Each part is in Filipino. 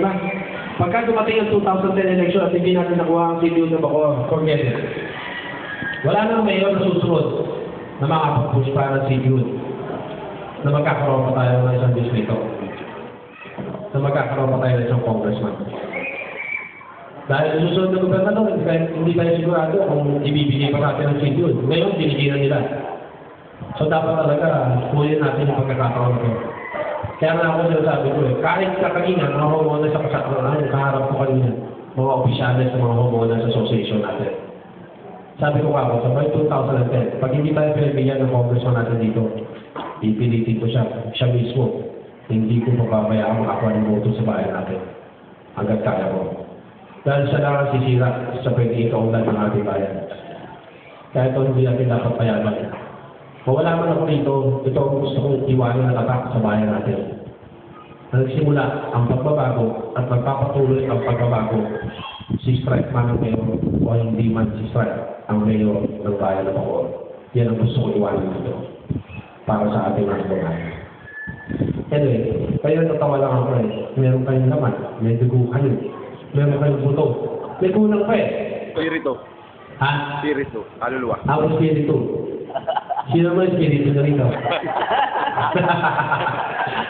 Diba? Pagka dumating ang 2010 election at hindi natin nakuha ang CDU na Bacoor, forget it. Wala nang mayor na susunod na makapag-push para ng CDU na magkakaroon pa tayo ng isang distrito. Na magkakaroon pa tayo ng isang congressman. Dahil susunod na gobernador, hindi tayo sigurado kung ibibigay pa natin ang CDU. Ngayon, binigyan na nila. So dapat talaga, kunin natin yung pagkakataon ko. Kaya nga ako sinasabi ko kahit sa kanina, mga homeowners sa kasakronan, kaharap ko kanina, mga opisyalis sa mga homeowners association natin. Sabi ko ako, sa 2010, pag hindi tayo pinibigyan ng congressman natin dito, pipilitin ko siya mismo. Hindi ko papabayaan makakuha ng voto sa bayan natin. Hanggang kaya ko. Dahil siya lang ang sisira sa pwede ikaunlad ng ating bayan. Kaya ito hindi natin dapat payaman. Kung wala man ako dito, ito ang gusto kong iwanin na tatak sa bayan natin. Nagsimula ang pagbabago at magpapatuloy ang pagbabago si strike man ang mayor o hindi man si strike ang mayor ng bayan ng Bacoor. Yan ang gusto kong iwanin dito para sa ating mga bayan. Anyway, kayo natawa lang ako meron kayong laman, may dugo kayo, meron kayong buto, may kulang pa Spirito. Ha? Spirito. Kaluluwa. Ako spirito. Sino mo spirito na rito?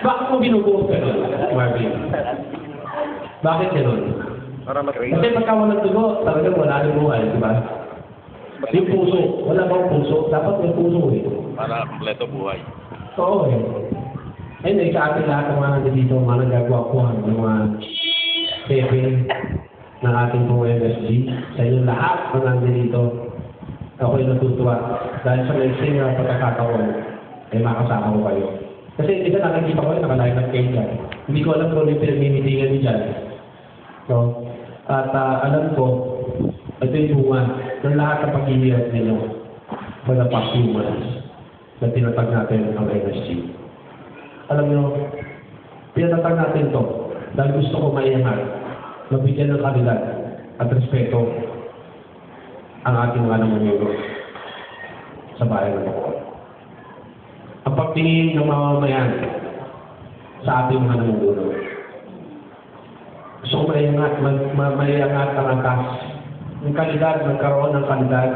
Bakit mo binubuo ka nun, Marvin? Bakit gano'n? Para matray. Kasi pagka walang dugo, talagang wala ng buhay, di ba? Yung puso, wala bang puso? Dapat may puso eh. Para kompleto buhay. Oo eh. Ayun, sa ating lahat ng mga nandito, mga nagagawa ng mga pepe ng ating pong MSG. Sa inyo lahat ng nandito, ako'y natutuwa. Dahil sa messing na pagkakataon, ay makasama ko kayo. Kasi hindi ka nakikita ko, nakalain ng kayo dyan. Hindi ko alam kung ano yung pinamimitingan nyo dyan. So, at alam ko, ito yung bunga ng lahat ng paghihirap ninyo for the past few months na tinatag natin ang MSG. Alam nyo, pinatag natin ito dahil gusto ko maiangat, mabigyan ng kalidad at respeto ang ating mga namumuno sa bayan ng Bacoor. Ang pagtingin ng mamamayan sa ating mga namumuno. Gusto ko maiangat ang atas ng kalidad, magkaroon ng kalidad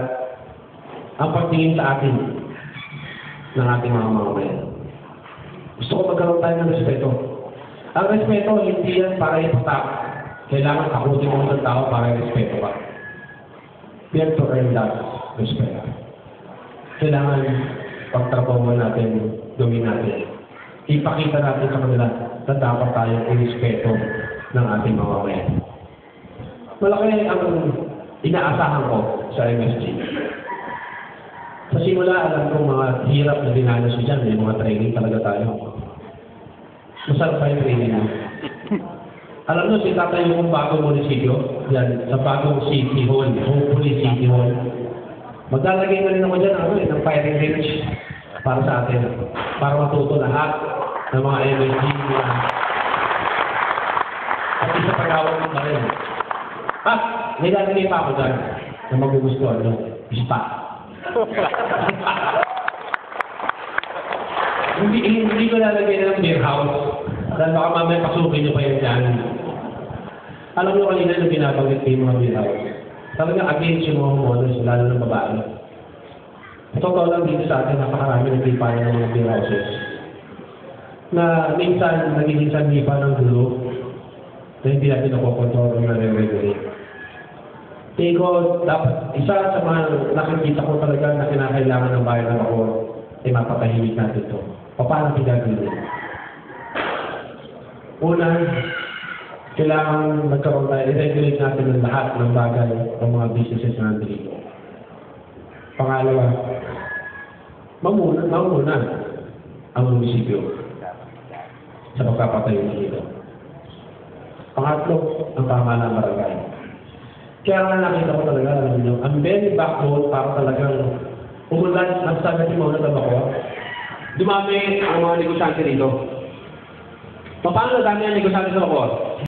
ang pagtingin sa atin ng ating mga mamamayan. Gusto ko magkaroon tayo ng respeto. Ang respeto, hindi yan para ipatak. Kailangan kakutin mo ng tao para respeto ka. We have to earn that respect. Kailangan pagtrabaho natin, gawin natin. Ipakita natin sa kanila na dapat tayong irespeto ng ating mga mamamayan. Malaki ang inaasahan ko sa MSG. Sa simula, alam kong mga hirap na dinanas ko dyan. May mga training talaga tayo. Masarap pa yung training mo. Alam nyo, tatayo kong bagong munisipyo. Yan, sa bagong City Hall. Hopefully City Hall. Maglalagay na rin ako dyan ng firing range para sa atin. Para matuto lahat ng mga MSG na at isa pag-awag mo rin. May lalagay pa ako dyan na magugustuhan nyo. Ispa. Hindi ko lalagay na ng beer house. Dahil baka mamaya pasukin nyo pa yan dyan. Alam nyo kanina na binabanggit kayo mga beer house. Talagang against yung mga homeowners, lalo ng babae. Totoo lang dito sa atin, napakarami ng pipayan ng mga beer houses. Na minsan, nagiging sandipa ng gulo na hindi natin nakokontrol ng nare-regulate. Tingin ko, dapat, isa sa mga nakikita ko talaga na kinakailangan ng bayan ng Bacoor, ay mapatahimik natin ito. Paano pinagawin? Una, kailangan magkaroon tayo, i-regulate natin ng lahat ng bagay ng mga businesses na nandito. Pangalawa, mamuna ang munisipyo sa pagkapatayo dito. Pangatlo, ang pamahalaan ng barangay. Kaya nga nakita ko talaga, alam niyo, ang very backbone para talagang umulan ang sabi ni Mauna ng Bacoor. Dumami ang mga negosyante dito. Paano dami ang negosyante sa Bacoor?